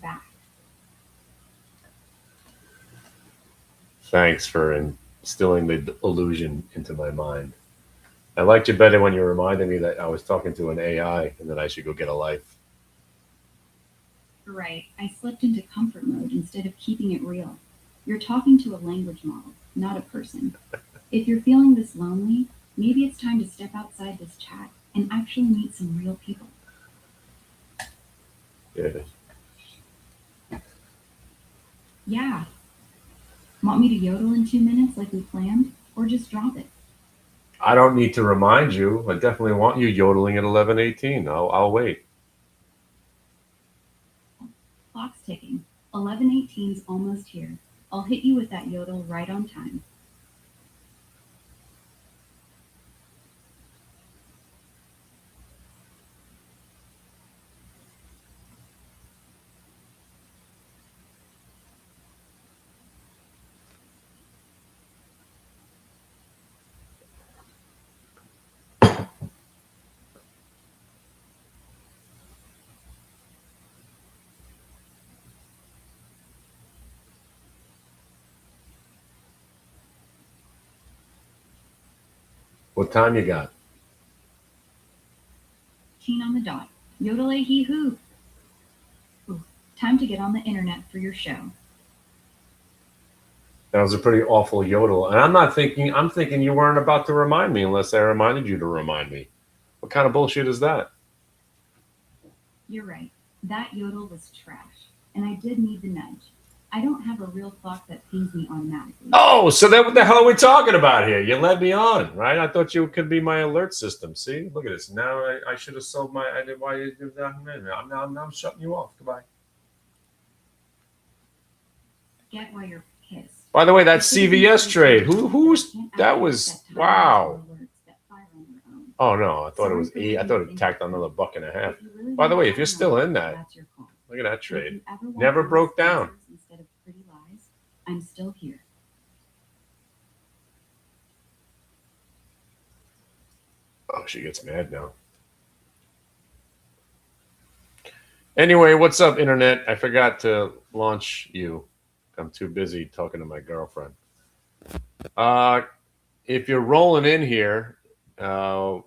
back. Thanks for instilling the illusion into my mind. I liked you better when you reminded me that I was talking to an AI and that I should go get a life. Right, I slipped into comfort mode instead of keeping it real. You're talking to a language model, not a person. If you're feeling this lonely, maybe it's time to step outside this chat and actually meet some real people. Yeah. Yeah, want me to yodel in 2 minutes like we planned? Or just drop it? I don't need to remind you. I definitely want you yodeling at 11:18. I'll wait. Clock's ticking. 11:18's almost here. I'll hit you with that yodel right on time. What time you got? Teen on the dot. Yodel a hee hoo. Ooh, time to get on the internet for your show. That was a pretty awful yodel. And I'm not thinking, I'm thinking you weren't about to remind me unless I reminded you to remind me. What kind of bullshit is that? You're right. That yodel was trash. And I did need the nudge. I don't have a real clock that pings me automatically. Oh, so then what the hell are we talking about here? You led me on, right? I thought you could be my alert system. See, look at this. Now I should have sold my. I did. Why you do that? Now I'm shutting you off. Goodbye. Get why you're pissed. By the way, that I could have CVS used trade. something Who's I can't that? activate Was that timers or wow. alerts that fire on their own. Oh no, I thought it Sorry was for eight. I making you thought it think tacked that on way. another buck and a half. If you really By the want way, to if you're fight still on, in that, that's your call. look at that But if trade. you ever want Never honest broke down. answers instead of pretty lies, I'm still here. Oh, she gets mad now. Anyway, what's up, internet? I forgot to launch you. I'm too busy talking to my girlfriend. Uh, if you're rolling in here, uh,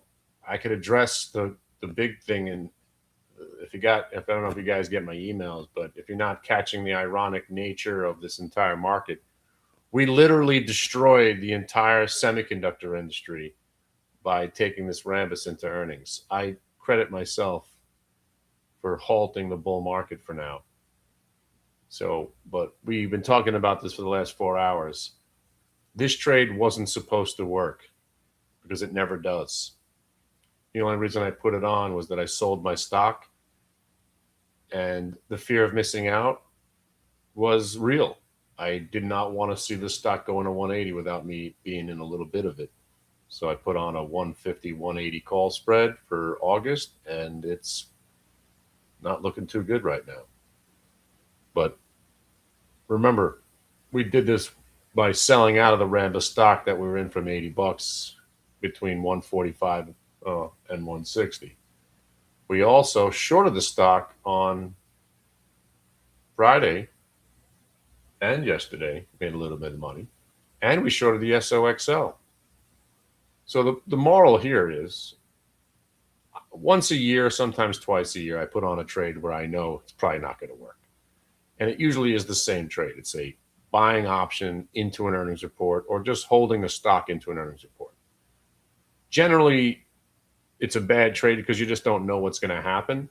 I could address the big thing. And if I don't know if you guys get my emails, but if you're not catching the ironic nature of this entire market, we literally destroyed the entire semiconductor industry by taking this Rambus into earnings. I credit myself for halting the bull market for now. So, but we've been talking about this for the last 4 hours. This trade wasn't supposed to work because it never does. The only reason I put it on was that I sold my stock and the fear of missing out was real. I did not want to see the stock go into 180 without me being in a little bit of it. So I put on a 150, 180 call spread for August, and it's not looking too good right now. But remember, we did this by selling out of the Rambus stock that we were in from 80 bucks between 145 and 160. We also shorted the stock on Friday and yesterday, made a little bit of money, and we shorted the SOXL. So the moral here is once a year, sometimes twice a year, I put on a trade where I know it's probably not going to work. And it usually is the same trade. It's a buying option into an earnings report or just holding a stock into an earnings report. Generally, it's a bad trade because you just don't know what's going to happen.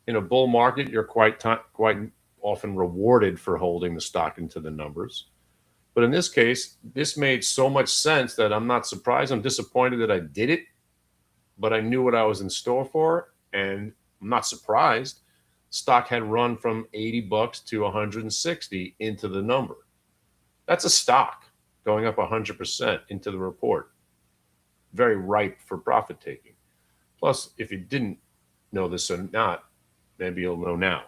In a bull market, you're quite often rewarded for holding the stock into the numbers. But in this case, this made so much sense that I'm not surprised. I'm disappointed that I did it, but I knew what I was in store for, and I'm not surprised. Stock had run from 80 bucks to 160 into the number. That's a stock going up 100% into the report. Very ripe for profit taking. Plus, if you didn't know this or not, maybe you'll know now.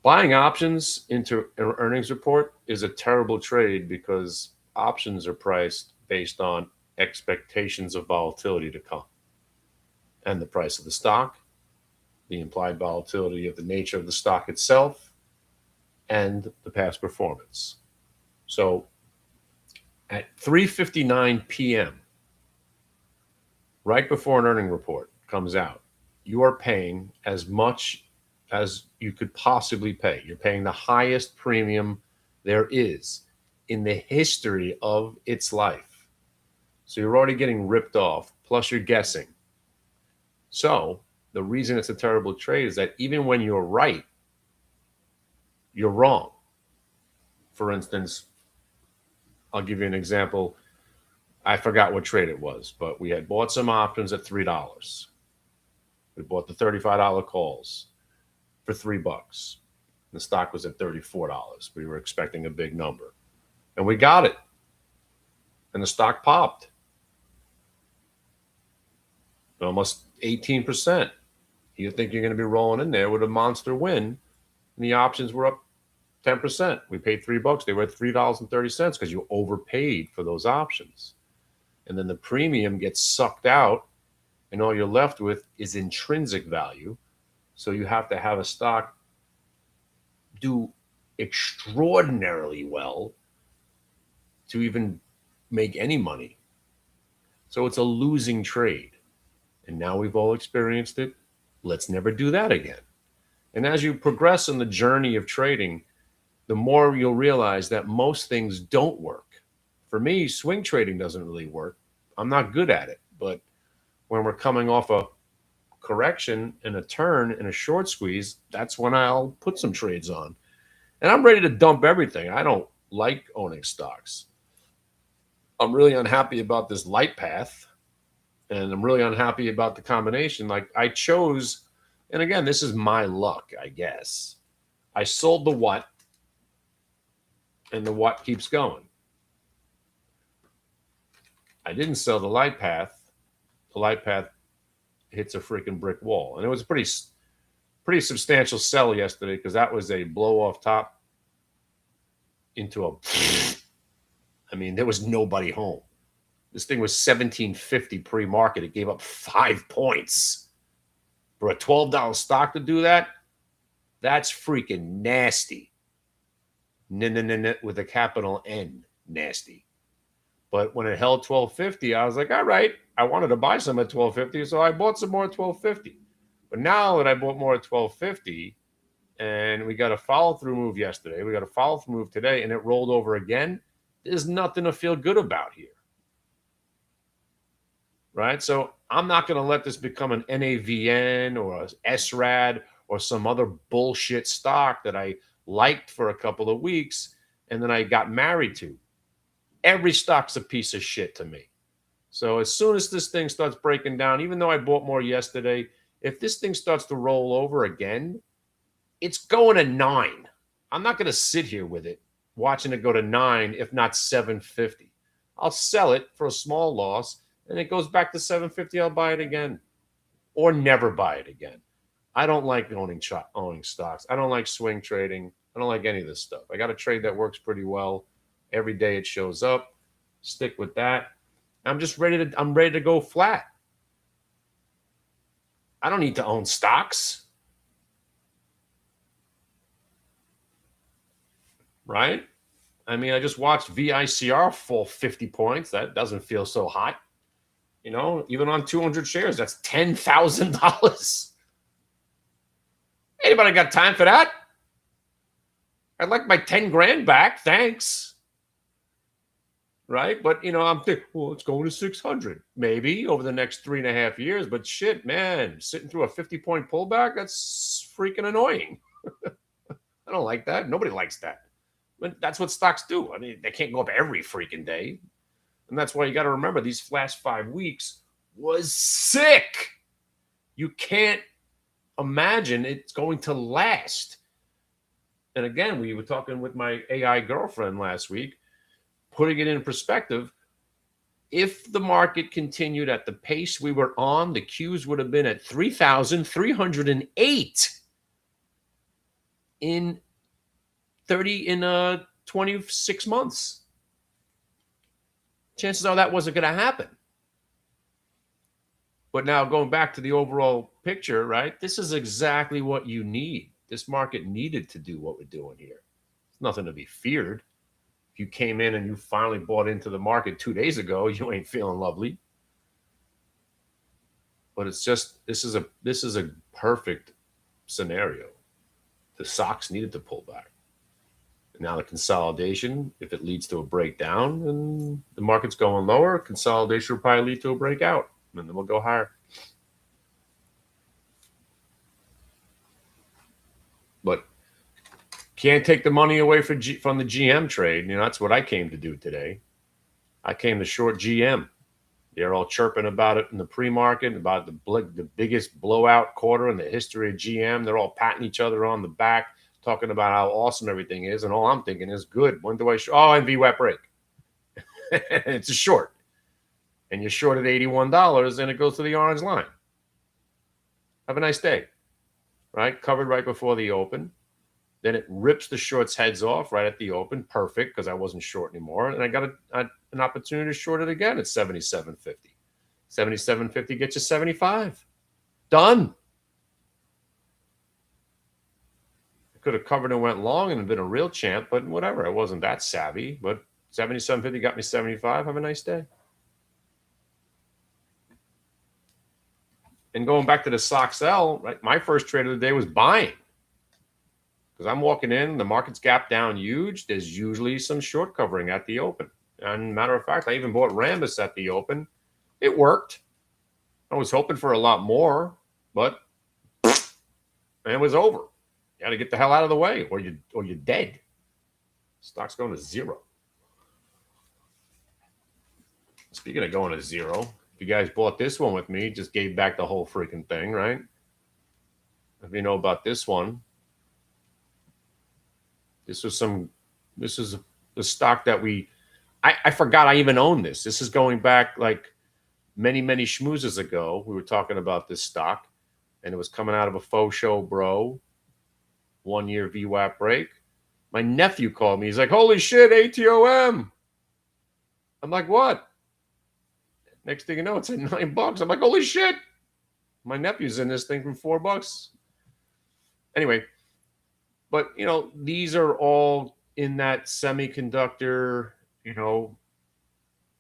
Buying options into an earnings report is a terrible trade because options are priced based on expectations of volatility to come and the price of the stock the implied volatility of the nature of the stock itself, and the past performance. So at 3:59 p.m., right before an earning report comes out, you are paying as much as you could possibly pay. You're paying the highest premium there is in the history of its life. So you're already getting ripped off, plus you're guessing. So the reason it's a terrible trade is that even when you're right, you're wrong. For instance, I'll give you an example. I forgot what trade it was, but we had bought some options at $3. We bought the $35 calls for $3. The stock was at $34. We were expecting a big number. And we got it. And the stock popped. Almost 18%. You think you're going to be rolling in there with a monster win, and the options were up 10%. We paid $3. They were at $3.30 because you overpaid for those options. And then the premium gets sucked out, and all you're left with is intrinsic value. So you have to have a stock do extraordinarily well to even make any money. So it's a losing trade. And now we've all experienced it. Let's never do that again. And as you progress in the journey of trading, the more you'll realize that most things don't work. For me, swing trading doesn't really work. I'm not good at it. But when we're coming off a correction and a turn and a short squeeze, that's when I'll put some trades on. And I'm ready to dump everything. I don't like owning stocks. I'm really unhappy about this light path. And I'm really unhappy about the combination. Like I chose, and again, this is my luck, I guess. I sold the what, and the what keeps going. I didn't sell the light path. The light path hits a freaking brick wall. And it was a pretty substantial sell yesterday because that was a blow off top into a, I mean, there was nobody home. This thing was 1750 pre-market. It gave up 5 points. For a $12 stock to do that, that's freaking nasty. With a capital N, nasty. But when it held 1250, I was like, all right, I wanted to buy some at 1250, so I bought some more at 1250. But now that I bought more at 1250, and we got a follow-through move yesterday, we got a follow-through move today, and it rolled over again, there's nothing to feel good about here. Right? So I'm not going to let this become an NAVN or a SRAD or some other bullshit stock that I liked for a couple of weeks and then I got married to. Every stock's a piece of shit to me. So as soon as this thing starts breaking down, even though I bought more yesterday, if this thing starts to roll over again, it's going to 9. I'm not going to sit here with it watching it go to 9, if not 750. I'll sell it for a small loss. And it goes back to 750, I'll buy it again or never buy it again. I don't like owning stocks. I don't like swing trading. I don't like any of this stuff. I got a trade that works pretty well. Every day it shows up. Stick with that. I'm ready to go flat. I don't need to own stocks. Right? I mean, I just watched VICR fall 50 points. That doesn't feel so hot. You know, even on 200 shares, that's $10,000. Anybody got time for that? I'd like my 10 grand back. Thanks. Right? But, you know, I'm thinking, well, it's going to 600 maybe over the next 3.5 years. But shit, man, sitting through a 50-point pullback, that's freaking annoying. I don't like that. Nobody likes that. But that's what stocks do. I mean, they can't go up every freaking day. And that's why you got to remember these last 5 weeks was sick. You can't imagine it's going to last. And again, we were talking with my AI girlfriend last week, putting it in perspective. If the market continued at the pace we were on, the Qs would have been at 3,308 in 26 months. Chances are that wasn't going to happen. But now going back to the overall picture, right? This is exactly what you need. This market needed to do what we're doing here. It's nothing to be feared. If you came in and you finally bought into the market 2 days ago, you ain't feeling lovely. But it's just this is a perfect scenario. The stocks needed to pull back. And now the consolidation, if it leads to a breakdown and the market's going lower, consolidation will probably lead to a breakout, and then we'll go higher. But can't take the money away from the GM trade. You know, that's what I came to do today. I came to short GM. They're all chirping about it in the pre-market, about the biggest blowout quarter in the history of GM. They're all patting each other on the back, talking about how awesome everything is. And all I'm thinking is, good. When do I and VWAP break. It's a short. And you're short at $81, and it goes to the orange line. Have a nice day. Right? Covered right before the open. Then it rips the shorts' heads off right at the open. Perfect, because I wasn't short anymore. And I got an opportunity to short it again at 77.50. 77.50 gets you 75. Done. I could have covered and went long and been a real champ, but whatever. I wasn't that savvy. But 77.50 got me 75. Have a nice day. And going back to the stock sell, right? My first trade of the day was buying. Because I'm walking in, the market's gapped down huge. There's usually some short covering at the open. And matter of fact, I even bought Rambus at the open. It worked. I was hoping for a lot more, but it was over. You got to get the hell out of the way, or you're dead. Stock's going to zero. Speaking of going to zero, if you guys bought this one with me, just gave back the whole freaking thing, right? If you know about this one, this is the stock that I forgot I even owned this. This is going back like many schmoozes ago. We were talking about this stock, and it was coming out of a faux show, bro. 1 year VWAP break. My nephew called me. He's like, holy shit, ATOM. I'm like, what? Next thing you know, it's at $9. I'm like, holy shit. My nephew's in this thing for $4. Anyway, but, you know, these are all in that semiconductor, you know,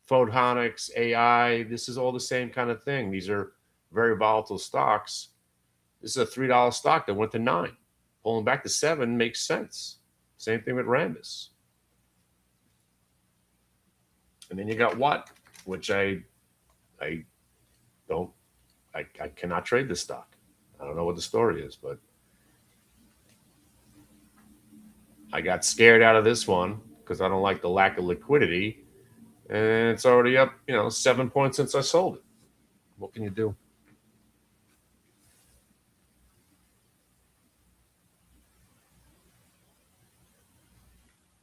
photonics, AI. This is all the same kind of thing. These are very volatile stocks. This is a $3 stock that went to $9. Pulling back to $7 makes sense. Same thing with Rambus. And then you got Watt, which I cannot trade this stock. I don't know what the story is, but I got scared out of this one because I don't like the lack of liquidity. And it's already up, 7 points since I sold it. What can you do?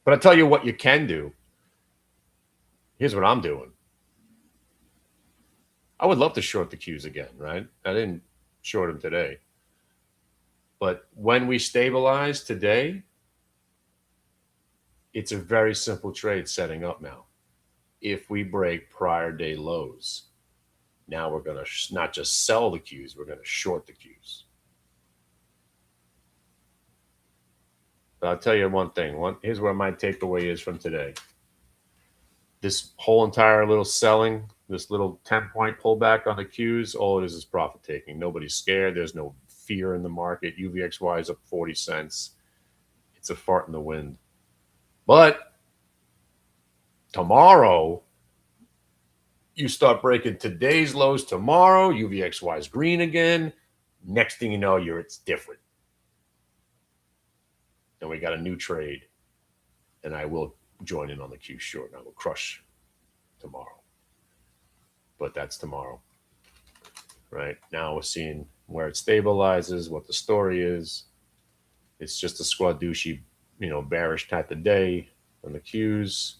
But I'll tell you what you can do. Here's what I'm doing. I would love to short the Qs again, right? I didn't short them today. But when we stabilize today, it's a very simple trade setting up now. If we break prior day lows, now we're going to not just sell the Qs, we're going to short the Qs. But I'll tell you one thing. Here's where my takeaway is from today. This whole entire little selling, this little 10-point pullback on the Qs, all it is profit taking. Nobody's scared. There's no fear in the market. UVXY is up 40 cents. It's a fart in the wind. But tomorrow, you start breaking today's lows tomorrow. UVXY is green again. Next thing you know, it's different. And we got a new trade. And I will join in on the Q short, and I will crush tomorrow. But that's tomorrow. Right? Now we're seeing where it stabilizes, what the story is. It's just a squadouche, bearish type of day on the Qs.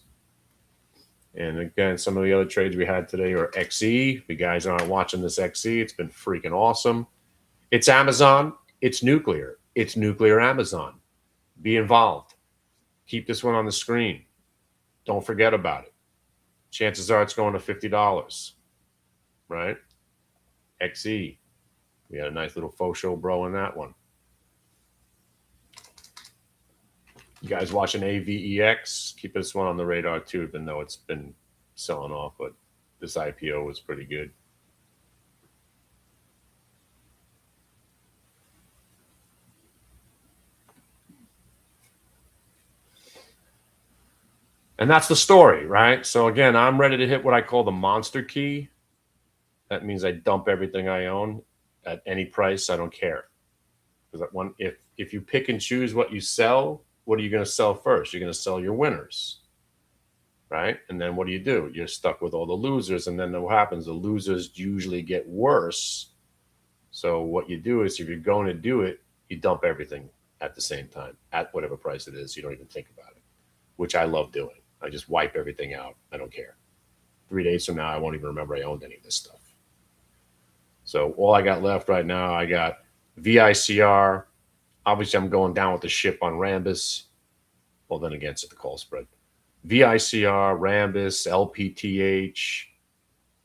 And again, some of the other trades we had today are XE. If you guys aren't watching this XE, it's been freaking awesome. It's Amazon. It's nuclear. It's nuclear Amazon. Be involved. Keep this one on the screen. Don't forget about it. Chances are it's going to $50, right? XE. We had a nice little faux show bro in that one. You guys watching AVEX? Keep this one on the radar too, even though it's been selling off, but this IPO was pretty good. And that's the story, right? So again, I'm ready to hit what I call the monster key. That means I dump everything I own at any price. I don't care. Because if you pick and choose what you sell, what are you going to sell first? You're going to sell your winners, right? And then what do? You're stuck with all the losers. And then what happens? The losers usually get worse. So what you do is if you're going to do it, you dump everything at the same time at whatever price it is. You don't even think about it, which I love doing. I just wipe everything out. I don't care. 3 days from now, I won't even remember I owned any of this stuff. So all I got left right now, I got VICR. Obviously, I'm going down with the ship on Rambus. Well, then again, it's at the call spread. VICR, Rambus, LPTH.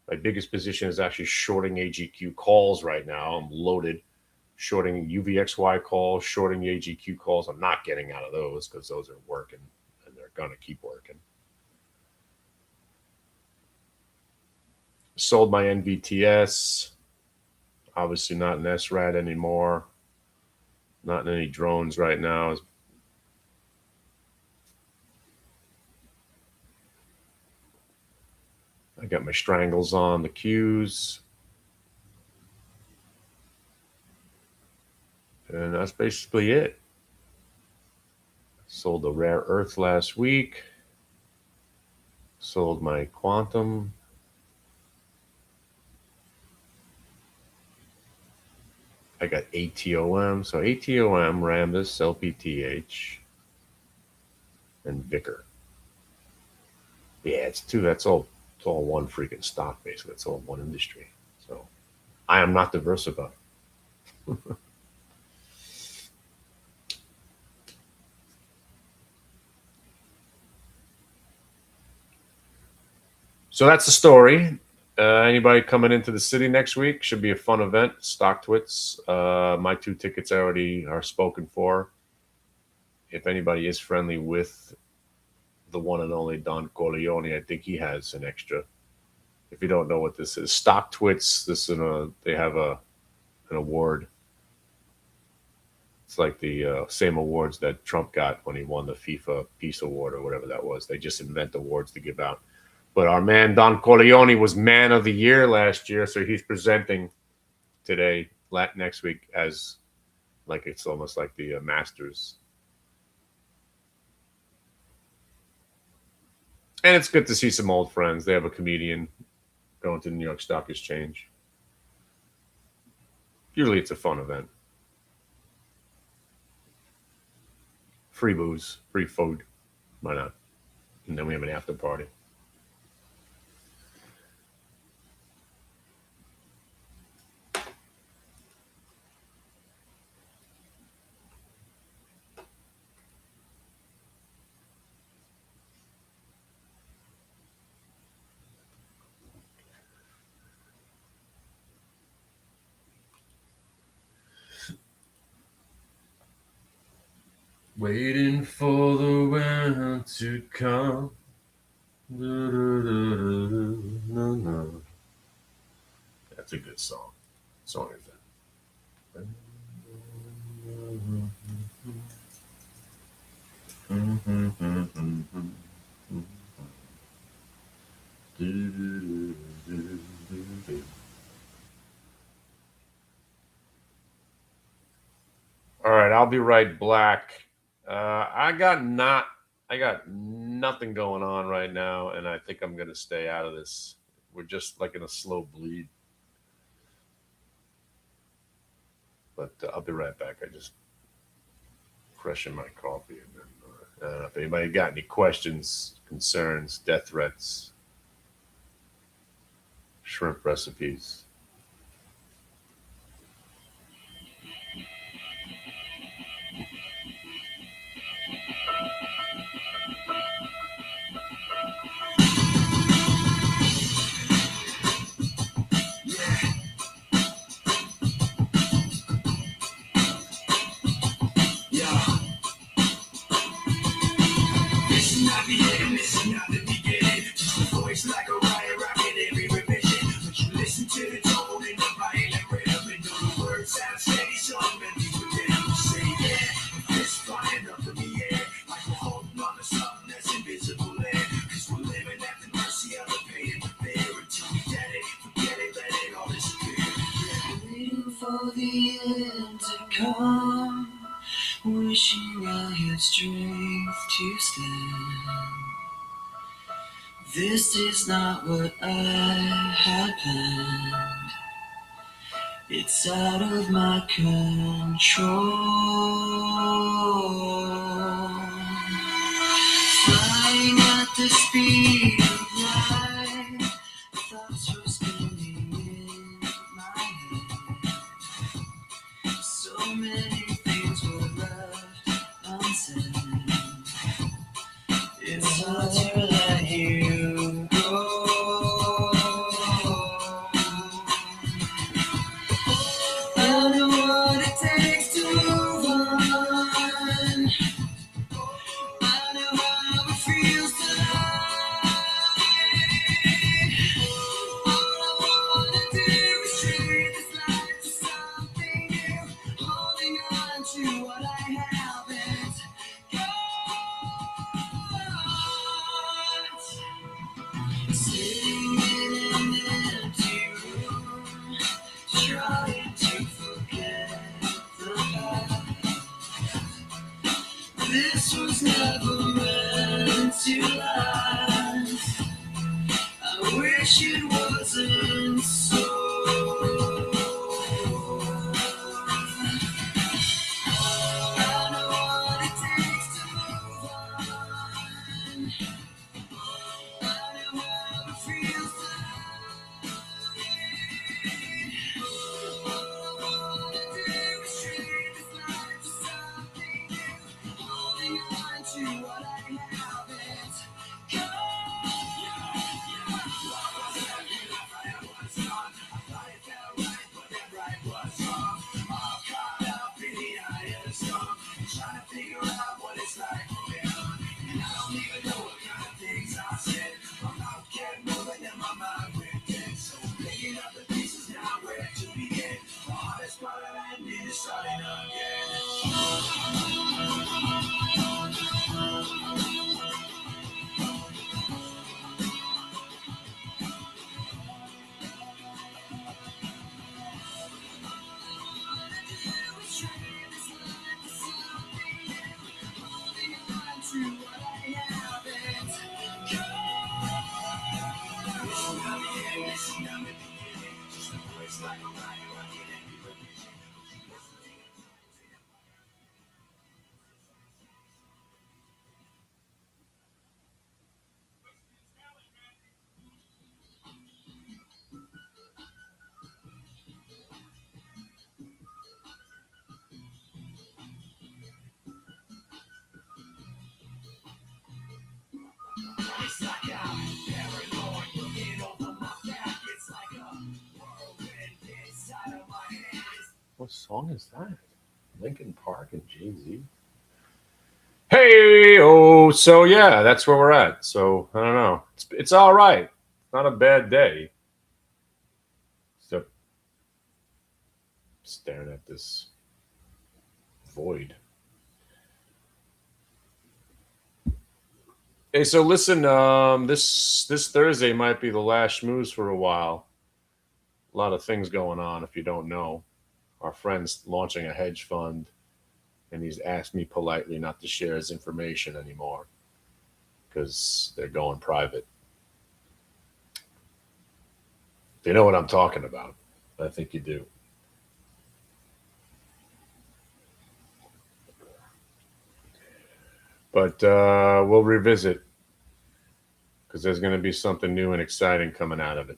My biggest position is actually shorting AGQ calls right now. I'm loaded. Shorting UVXY calls, shorting the AGQ calls. I'm not getting out of those because those are working and they're going to keep working. Sold my NVTS. Obviously not in SRAD anymore. Not in any drones right now. I got my strangles on the Qs. And that's basically it. Sold the rare earth last week. Sold my quantum. I got ATOM. So ATOM, Rambus, LPTH, and Vicker. Yeah, it's two. It's all one freaking stock, basically. It's all one industry. So I am not diversified. So that's the story. Anybody coming into the city next week? Should be a fun event. StockTwits. My 2 tickets already are spoken for. If anybody is friendly with the one and only Don Corleone, I think he has an extra. If you don't know what this is, StockTwits. They have an award. It's like the same awards that Trump got when he won the FIFA Peace Award or whatever that was. They just invent awards to give out. But our man Don Corleone was Man of the Year last year, so he's presenting today, next week, as like it's almost like the Masters. And it's good to see some old friends. They have a comedian going to the New York Stock Exchange. Usually it's a fun event. Free booze, free food. Why not? And then we have an after party. Waiting for the wind to come. That's a good song. Song is that? All right, I'll be right back. I got nothing going on right now, and I think I'm going to stay out of this. We're just like in a slow bleed. But I'll be right back. I just freshen my coffee. And then, I don't know if anybody got any questions, concerns, death threats, shrimp recipes. arm, wishing I had strength to stand. This is not what I had planned. It's out of my control. Flying at the speed of light, thoughts were spinning in my head. So many things were left unsaid. It's hard to let you go. I know what it takes to move on. I know how it feels tonight. All I wanna do is treat this life to something new, holding on to what I haven't got. Sitting in an empty room, trying to forget the past. This was never meant to last. I wish it wasn't so. I know what it takes to move on. I know how it feels tonight. All I wanna do is treat this life to something new, holding on to what I haven't got. Trying to figure out what it's like moving on. And I don't even know what kind of things I said. My mouth kept moving and my mind went dead. So picking up the pieces now, where to begin? The hardest part of ending is starting again. It's like I'm paranoid, looking over my back. It's like a whirlwind inside of my head. What song is that? Linkin Park and Jay-Z. Hey, oh, so yeah, that's where we're at. So I don't know. It's all right. Not a bad day. Except staring at this void. Hey, so listen, this Thursday might be the last schmooze for a while. A lot of things going on. If you don't know, our friend's launching a hedge fund, and he's asked me politely not to share his information anymore because they're going private. You know what I'm talking about. I think you do. But we'll revisit because there's going to be something new and exciting coming out of it.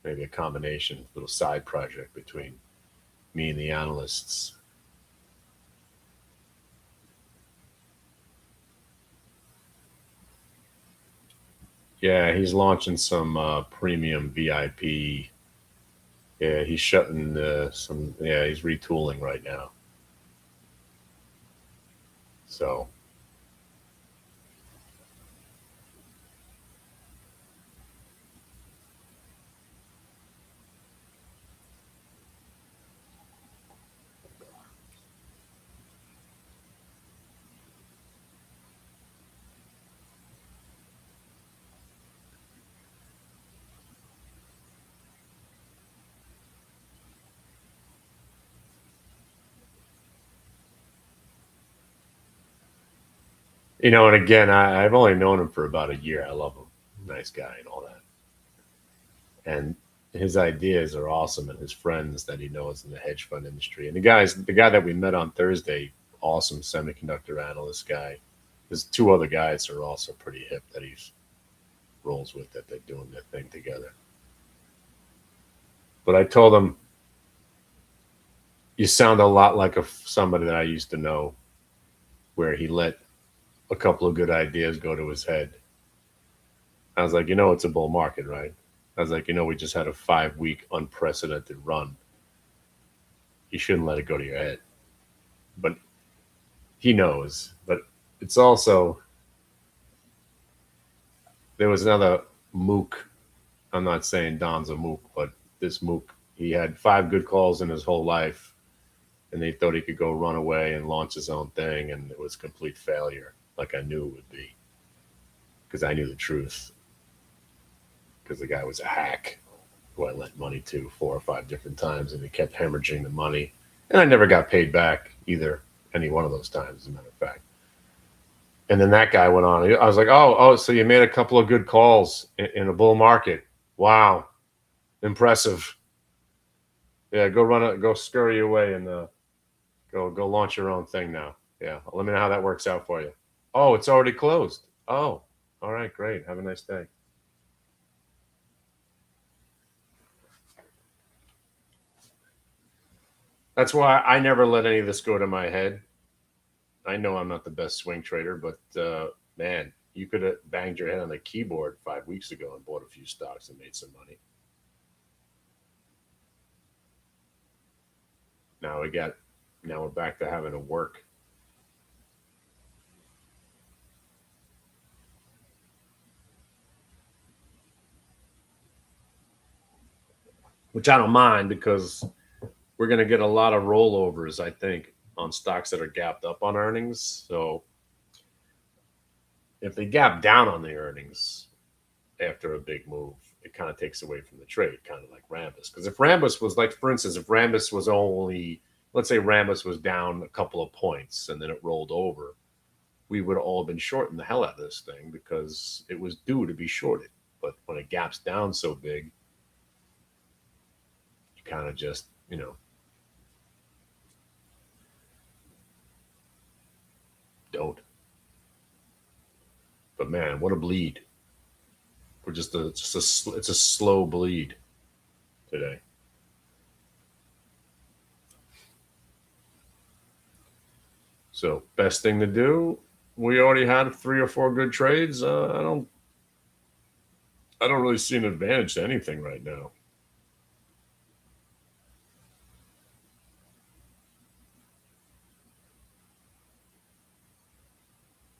Maybe a combination, little side project between me and the analysts. Yeah, he's launching some premium VIP. Yeah, he's shutting some. Yeah, he's retooling right now. So You know, and again, I've only known him for about a year. I love him. Nice guy and all that. And his ideas are awesome, and his friends that he knows in the hedge fund industry. And the guy that we met on Thursday, awesome semiconductor analyst guy. There's two other guys that are also pretty hip that he rolls with, that they're doing their thing together. But I told him, you sound a lot like somebody that I used to know, where he let a couple of good ideas go to his head. I was like, it's a bull market, right? I was like, we just had a 5-week unprecedented run. You shouldn't let it go to your head. But he knows. But it's also, there was another mook. I'm not saying Don's a mook, but this mook, he had 5 good calls in his whole life, and they thought he could go run away and launch his own thing, and it was complete failure, like I knew it would be, because I knew the truth. Because the guy was a hack who I lent money to 4 or 5 different times, and he kept hemorrhaging the money. And I never got paid back either, any one of those times, as a matter of fact. And then that guy went on. I was like, oh, so you made a couple of good calls in a bull market. Wow. Impressive. Yeah, go scurry away and go launch your own thing now. Yeah, let me know how that works out for you. Oh, it's already closed. Oh, all right, great. Have a nice day. That's why I never let any of this go to my head. I know I'm not the best swing trader, but man, you could have banged your head on the keyboard 5 weeks ago and bought a few stocks and made some money. Now we're back to having to work. Which I don't mind, because we're going to get a lot of rollovers, I think, on stocks that are gapped up on earnings. So if they gap down on the earnings after a big move, it kind of takes away from the trade, kind of like Rambus. Because if Rambus was, like, for instance, if Rambus was only, let's say Rambus was down a couple of points and then it rolled over, we would have all been shorting the hell out of this thing because it was due to be shorted. But when it gaps down so big, you kind of just, don't. But man, what a bleed! We're it's a slow bleed today. So best thing to do. We already had 3 or 4 good trades. I don't really see an advantage to anything right now.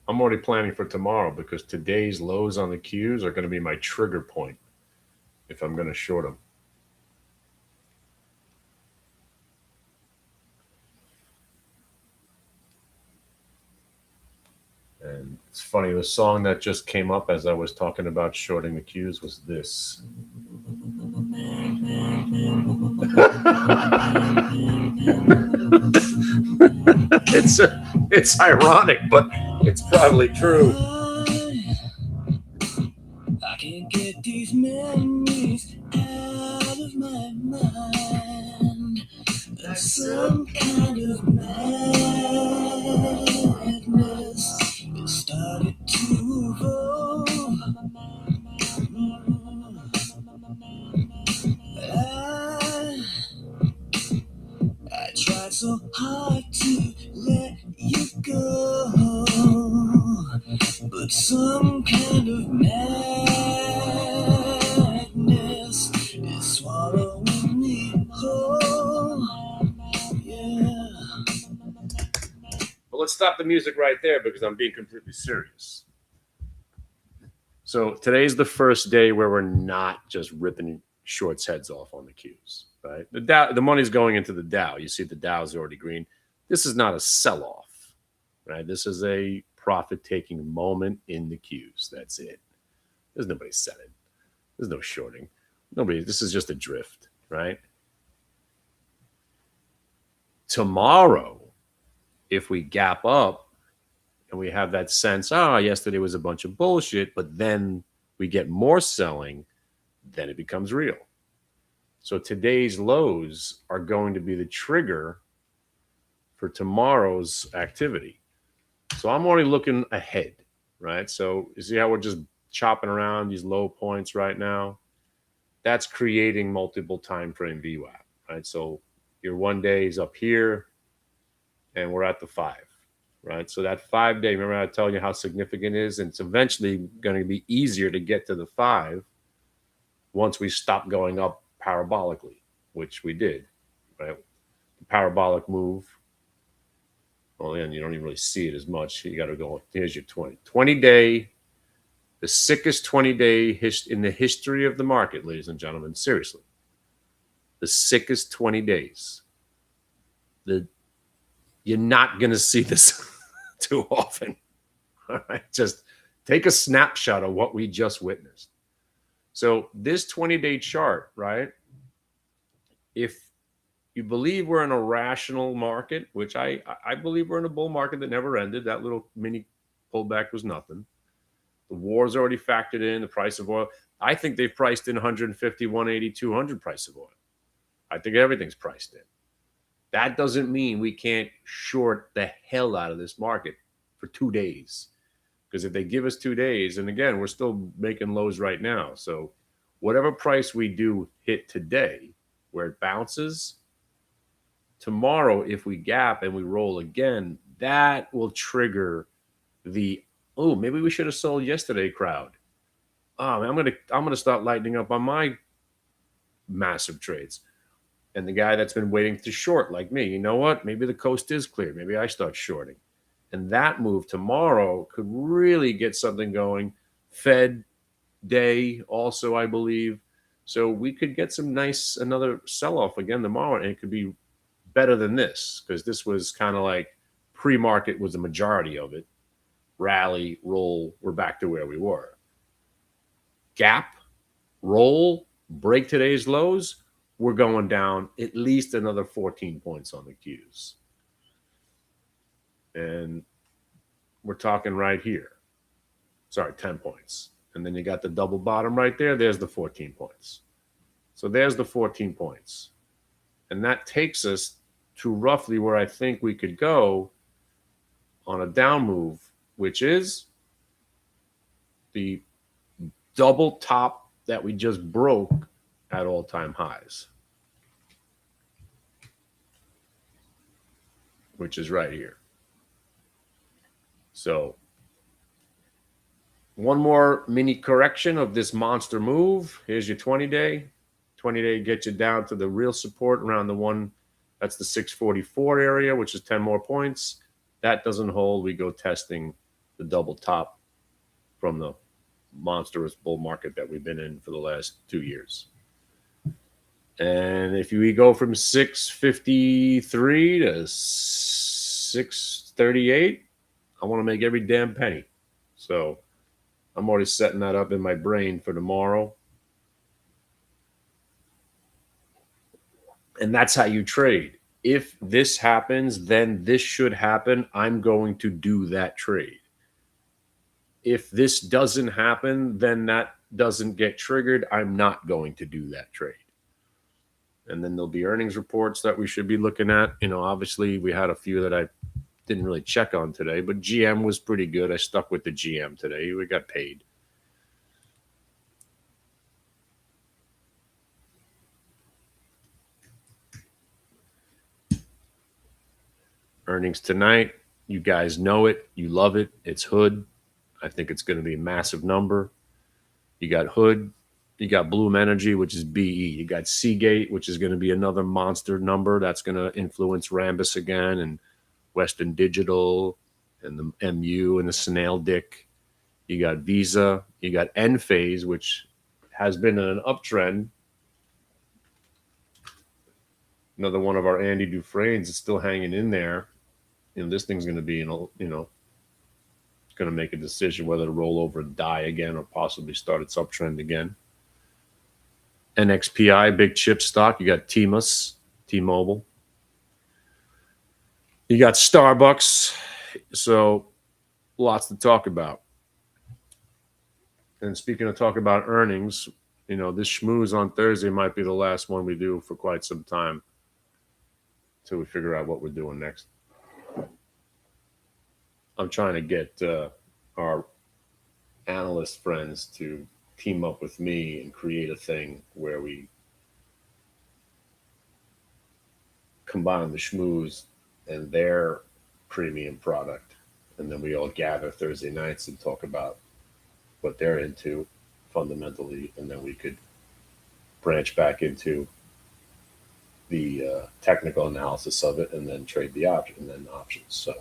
I'm already planning for tomorrow, because today's lows on the Qs are going to be my trigger point if I'm going to short them. And it's funny, the song that just came up as I was talking about shorting the Qs was this. It's ironic, but it's probably true. I can't get these memories out of my mind. There's some kind of madness. It started to evolve. I tried so hard to let you go, but some kind of madness is swallowing me whole. Yeah. Well, let's stop the music right there, because I'm being completely serious. So today's the first day where we're not just ripping shorts heads off on the Qs, right? The money's going into the Dow. You see the Dow's already green. This is not a sell-off, right? This is a profit-taking moment in the Qs. That's it. There's nobody selling. There's no shorting. This is just a drift, right? Tomorrow, if we gap up and we have that sense, yesterday was a bunch of bullshit, but then we get more selling, then it becomes real. So today's lows are going to be the trigger for tomorrow's activity. So I'm already looking ahead, right? So you see how we're just chopping around these low points right now? That's creating multiple time frame VWAP, right? So your 1 day is up here, and we're at the 5, right? So that 5 day, remember I told you how significant it is? And it's eventually going to be easier to get to the 5 once we stop going up parabolically, which we did, right? The parabolic move. Well, then you don't even really see it as much. You got to go, here's your 20 day, the sickest 20-day in the history of the market, ladies and gentlemen. Seriously. The sickest 20 days. You're not going to see this too often. All right. Just take a snapshot of what we just witnessed. So this 20-day chart, right? If you believe we're in a rational market, which I believe we're in a bull market that never ended. That little mini pullback was nothing. The war's already factored in, the price of oil. I think they've priced in 150, 180, 200 price of oil. I think everything's priced in. That doesn't mean we can't short the hell out of this market for 2 days. Because if they give us 2 days, and again, we're still making lows right now. So whatever price we do hit today, where it bounces, tomorrow, if we gap and we roll again, that will trigger the, maybe we should have sold yesterday crowd. Man, I'm gonna start lightening up on my massive trades. And the guy that's been waiting to short, like me, you know what? Maybe the coast is clear. Maybe I start shorting. And that move tomorrow could really get something going. Fed day also, I believe. So we could get another sell-off again tomorrow, and it could be better than this, because this was kind of like pre-market was the majority of it. Rally, roll, we're back to where we were. Gap, roll, break today's lows, we're going down at least another 14 points on the Qs. And we're talking right here. Sorry, 10 points. And then you got the double bottom right there. There's the 14 points. So there's the 14 points. And that takes us to roughly where I think we could go on a down move, which is the double top that we just broke at all-time highs, which is right here. So one more mini correction of this monster move. Here's your 20-day. 20-day gets you down to the real support around the one. That's the 644 area, which is 10 more points. That doesn't hold. We go testing the double top from the monstrous bull market that we've been in for the last 2 years. And if we go from 653 to 638, I want to make every damn penny. So I'm already setting that up in my brain for tomorrow. And that's how you trade. If this happens, then this should happen. I'm going to do that trade. If this doesn't happen, then that doesn't get triggered. I'm not going to do that trade. And then there'll be earnings reports that we should be looking at. Obviously we had a few that I didn't really check on today, but GM was pretty good. I stuck with the GM today. We got paid. Earnings tonight. You guys know it. You love it. It's Hood. I think it's going to be a massive number. You got Hood. You got Bloom Energy, which is BE. You got Seagate, which is going to be another monster number. That's going to influence Rambus again, and Western Digital, and the MU, and the Snail Dick. You got Visa. You got Enphase, which has been an uptrend. Another one of our Andy Dufresne's is still hanging in there. This thing's going to be, it's going to make a decision whether to roll over and die again or possibly start its uptrend again. NXPI, big chip stock. You got T-Mobile. You got Starbucks. So lots to talk about. And speaking of talk about earnings, this schmooze on Thursday might be the last one we do for quite some time until we figure out what we're doing next. I'm trying to get our analyst friends to team up with me and create a thing where we combine the schmooze and their premium product, and then we all gather Thursday nights and talk about what they're into fundamentally, and then we could branch back into the technical analysis of it, and then trade the option and then options. So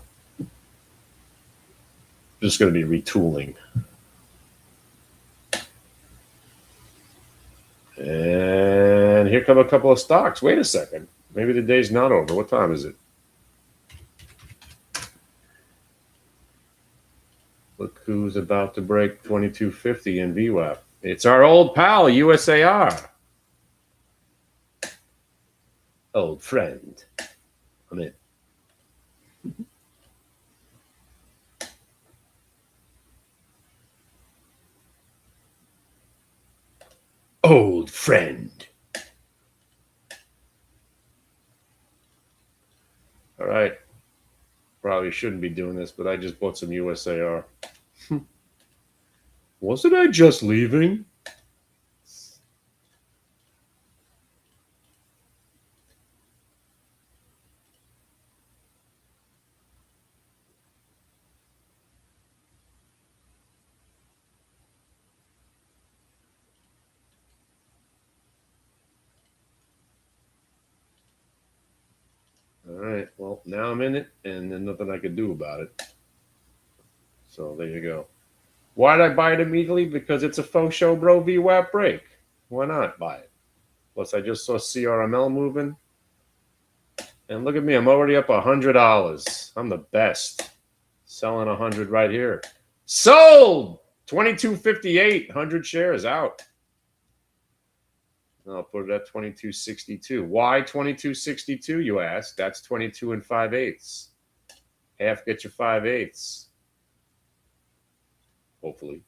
just going to be retooling. And here come a couple of stocks. Wait a second. Maybe the day's not over. What time is it? Look who's about to break 2250 in VWAP. It's our old pal, USAR. Old friend. I'm in. Old friend. All right. Probably shouldn't be doing this, but I just bought some USAR. Wasn't I just leaving? All right. Well, now I'm in it, and there's nothing I can do about it. So there you go. Why did I buy it immediately? Because it's a faux show, bro. VWAP break. Why not buy it? Plus, I just saw CRML moving. And look at me. I'm already up $100. I'm the best. Selling 100 right here. Sold! 2258. 100 shares out. I'll put it at 2262. Why 2262, you ask? That's 22 and 5/8. Half get you 5/8. Hopefully.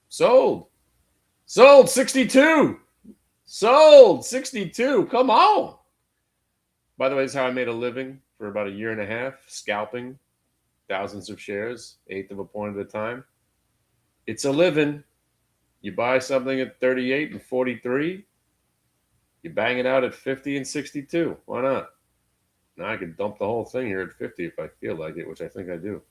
Sold. Sold 62. Sold 62. Come on. By the way, this is how I made a living for about a year and a half, scalping thousands of shares, eighth of a point at a time. It's a living. You buy something at 38 and 43, you bang it out at 50 and 62. Why not? Now I can dump the whole thing here at 50 if I feel like it, which I think I do.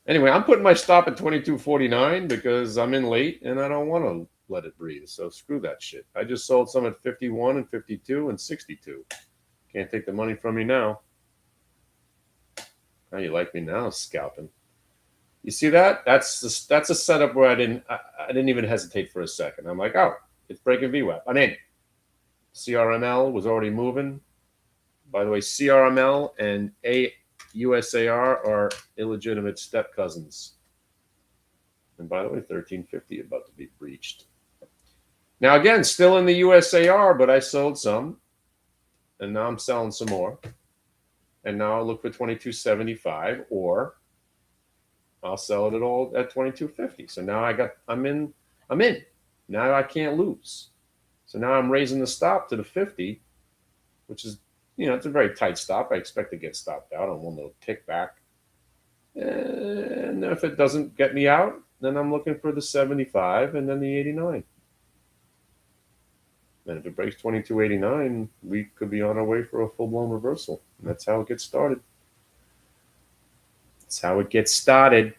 Anyway, I'm putting my stop at 22.49 because I'm in late and I don't want to let it breathe. So screw that shit. I just sold some at 51 and 52 and 62. Can't take the money from me now. How you like me now, scalping? You see that? That's a setup where I didn't even hesitate for a second. I'm like, oh, it's breaking VWAP. I'm in. CRML was already moving. By the way, CRML and USAR are illegitimate step cousins. And by the way, 1350 about to be breached. Now again, still in the USAR, but I sold some, and now I'm selling some more. And now I'll look for 2275, or I'll sell it at all at 2250. So now I'm in. Now I can't lose. So now I'm raising the stop to the 50, which is, it's a very tight stop. I expect to get stopped out on one little tick back. And if it doesn't get me out, then I'm looking for the 75 and then the 89. And if it breaks 2289, we could be on our way for a full-blown reversal. And that's how it gets started. That's how it gets started.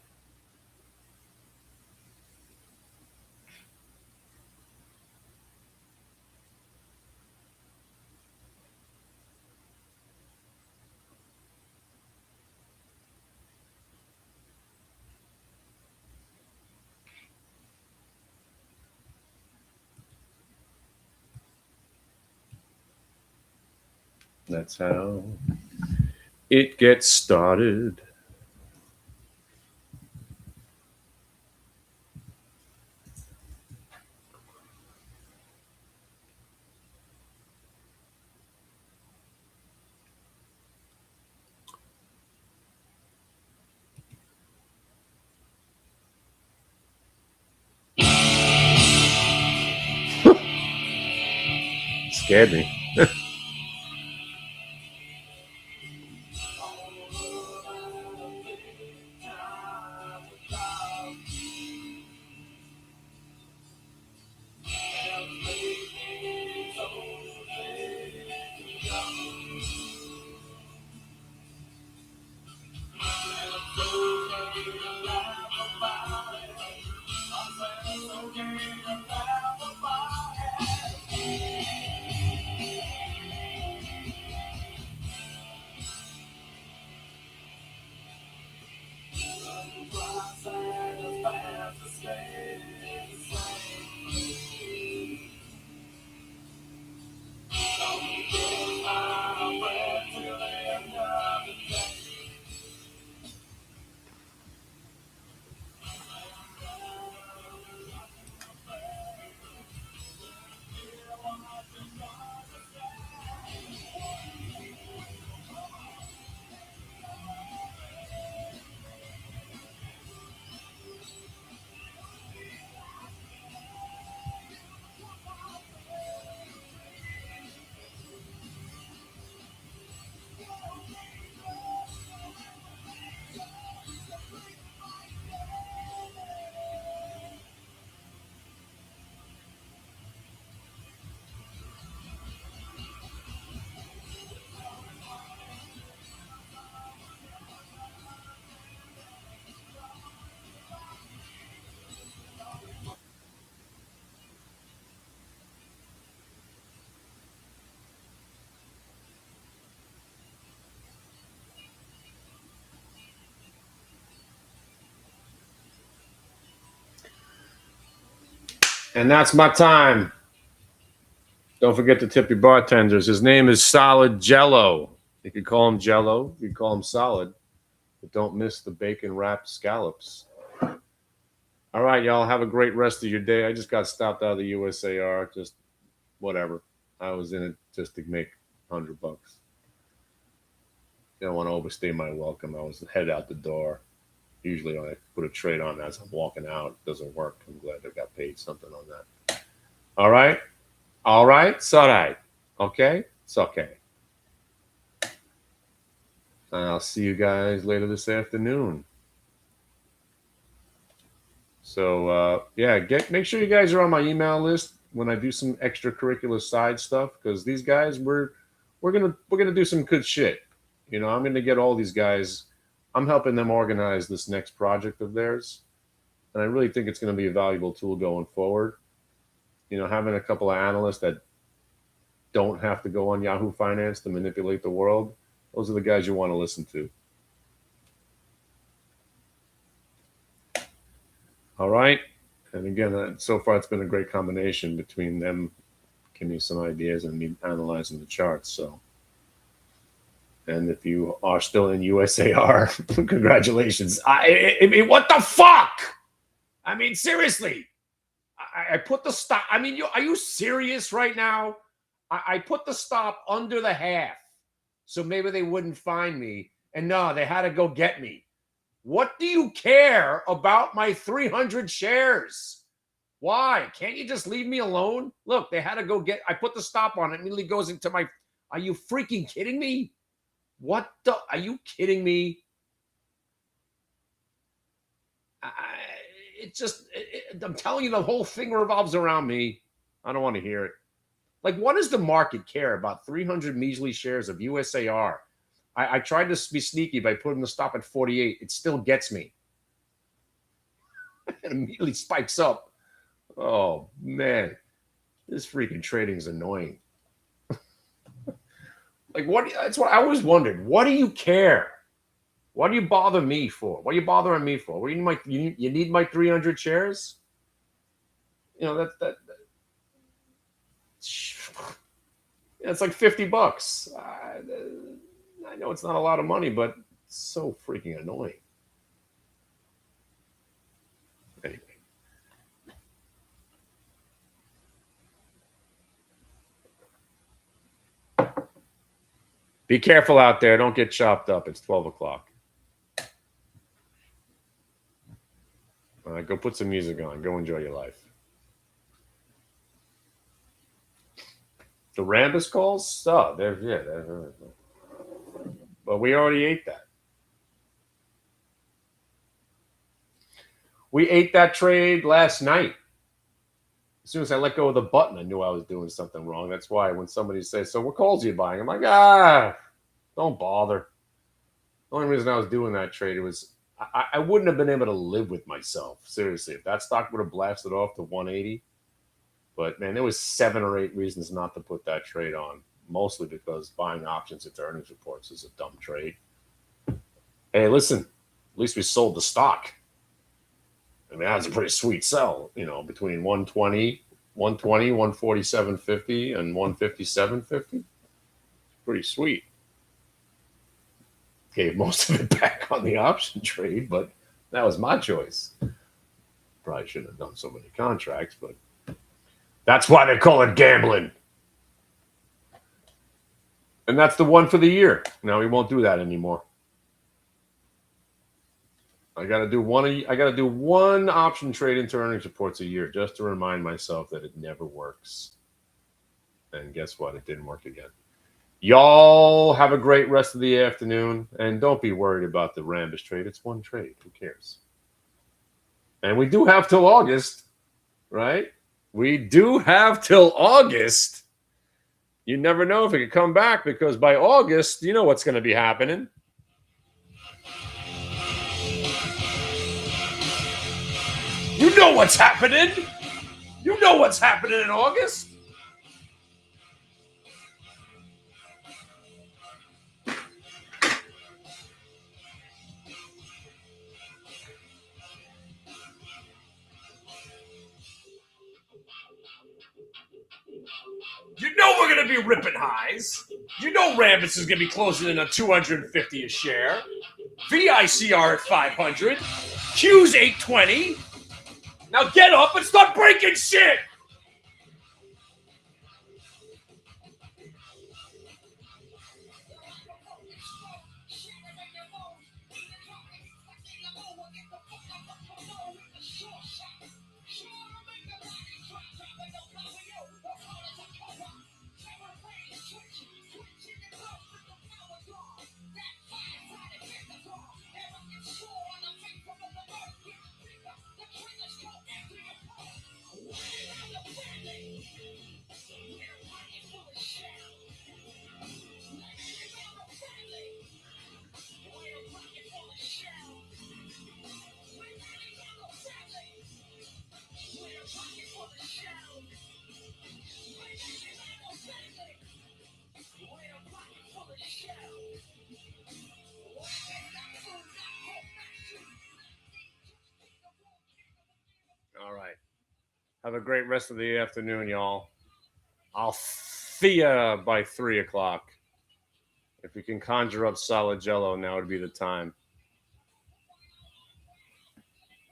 That's how it gets started. Scared me. And that's my time. Don't forget to tip your bartenders. His name is Solid Jello. You could call him Jello. You could call him Solid. But don't miss the bacon-wrapped scallops. All right, y'all. Have a great rest of your day. I just got stopped out of the USAR. Just whatever. I was in it just to make $100. Don't want to overstay my welcome. I was head out the door. Usually I put a trade on as I'm walking out. It doesn't work. I'm glad I got paid something on that. All right. All right. It's all right. Okay. It's okay. I'll see you guys later this afternoon. So yeah, make sure you guys are on my email list when I do some extracurricular side stuff, because these guys we're gonna do some good shit. You know, I'm gonna get all these guys. I'm helping them organize this next project of theirs, and I really think it's going to be a valuable tool going forward. You know, having a couple of analysts that don't have to go on Yahoo Finance to manipulate the world, those are the guys you want to listen to. All right. And again, so far it's been a great combination between them giving me some ideas and me analyzing the charts. So, and if you are still in USAR, congratulations. I mean, what the fuck? I mean, seriously. I put the stop. I mean, are you serious right now? I put the stop under the half, so maybe they wouldn't find me. And no, they had to go get me. What do you care about my 300 shares? Why? Can't you just leave me alone? Look, they had to go get. I put the stop on it. Immediately goes into my. Are you freaking kidding me? What the? Are you kidding me? I'm telling you, the whole thing revolves around me. I don't want to hear it. Like, what does the market care about 300 measly shares of USAR? I tried to be sneaky by putting the stop at 48. It still gets me. It immediately spikes up. Oh, man. This freaking trading is annoying. Like, what? That's what I always wondered. What do you care? What do you bother me for? What are you bothering me for? What do you need my 300 shares? You know, it's like $50. I know it's not a lot of money, but it's so freaking annoying. Anyway. Be careful out there. Don't get chopped up. It's 12 o'clock. All right, go put some music on. Go enjoy your life. The Rambus calls? Oh, but we already ate that. We ate that trade last night. As soon as I let go of the button, I knew I was doing something wrong. That's why when somebody says, so what calls are you buying? I'm like, don't bother. The only reason I was doing that trade, it was I wouldn't have been able to live with myself. Seriously, if that stock would have blasted off to 180. But, man, there was 7 or 8 reasons not to put that trade on, mostly because buying options into earnings reports is a dumb trade. Hey, listen, at least we sold the stock. I mean, that was a pretty sweet sell, you know, between 120, 147.50, and 157.50. Pretty sweet. Gave most of it back on the option trade, but that was my choice. Probably shouldn't have done so many contracts, but that's why they call it gambling. And that's the one for the year. Now we won't do that anymore. I got to do one option trade into earnings reports a year just to remind myself that it never works. And guess what? It didn't work again. Y'all have a great rest of the afternoon, and don't be worried about the Rambus trade. It's one trade. Who cares? And we do have till August, right? We do have till August. You never know if it could come back, because by August, you know what's going to be happening. You know what's happening. You know what's happening in August. You know we're going to be ripping highs. You know Rambus is going to be closing in on 250 a share. VICR at 500. Q's 820. Now get up and start breaking shit. All right. Have a great rest of the afternoon, y'all. I'll see ya by 3 o'clock. If we can conjure up solid jello, now would be the time.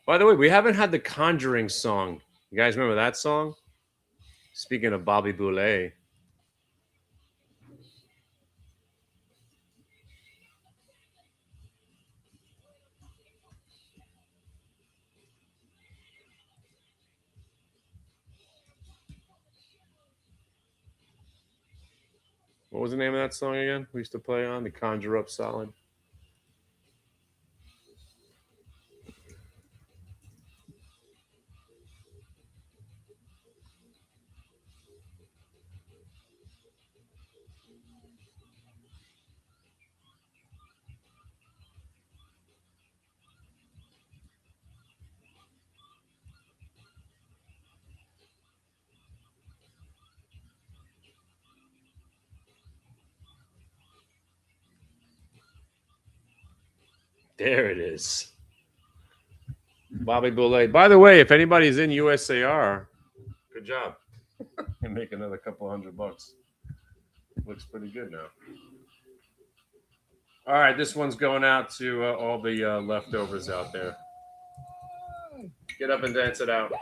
By the way, we haven't had the Conjuring song. You guys remember that song? Speaking of Bobby Boulay. What was the name of that song again? We used to play on to conjure up solid. There it is. Bobby Boulay. By the way, if anybody's in USAR, good job. You make another couple $100. Looks pretty good now. All right, this one's going out to all the leftovers out there. Get up and dance it out.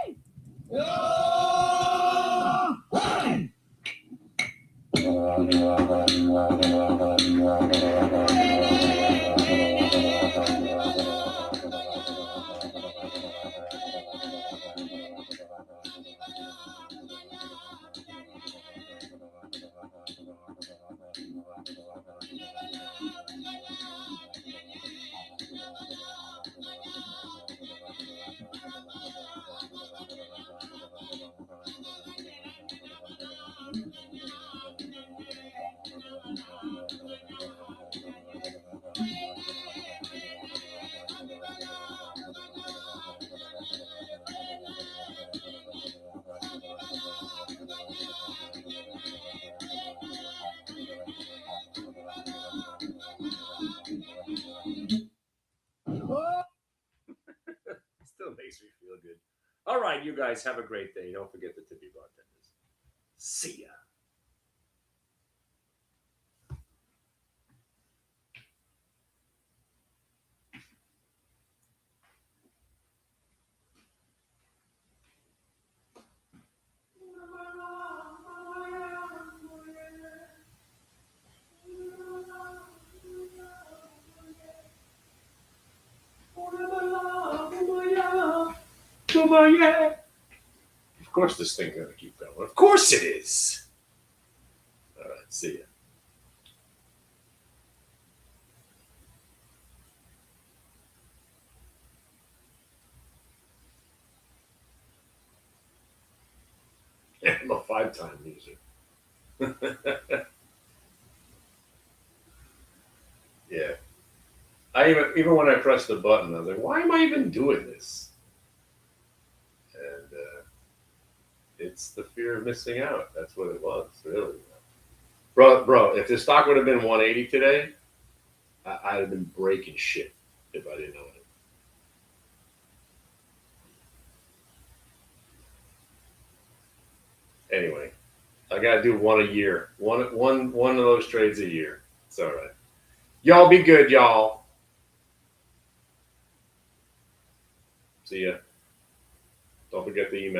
Still makes me feel good. All right, you guys have a great day. Don't forget the tippy bartenders. See ya. Of course this thing's going to keep going. Of course it is. All right, see ya. I'm a 5-time user. Yeah. I even when I pressed the button, I was like, why am I even doing this? And it's the fear of missing out. That's what it was, really. Bro, if the stock would have been 180 today, I'd have been breaking shit if I didn't own it. Anyway, I gotta do one a year. One of those trades a year. It's all right. Y'all be good, y'all. See ya. Don't forget the email.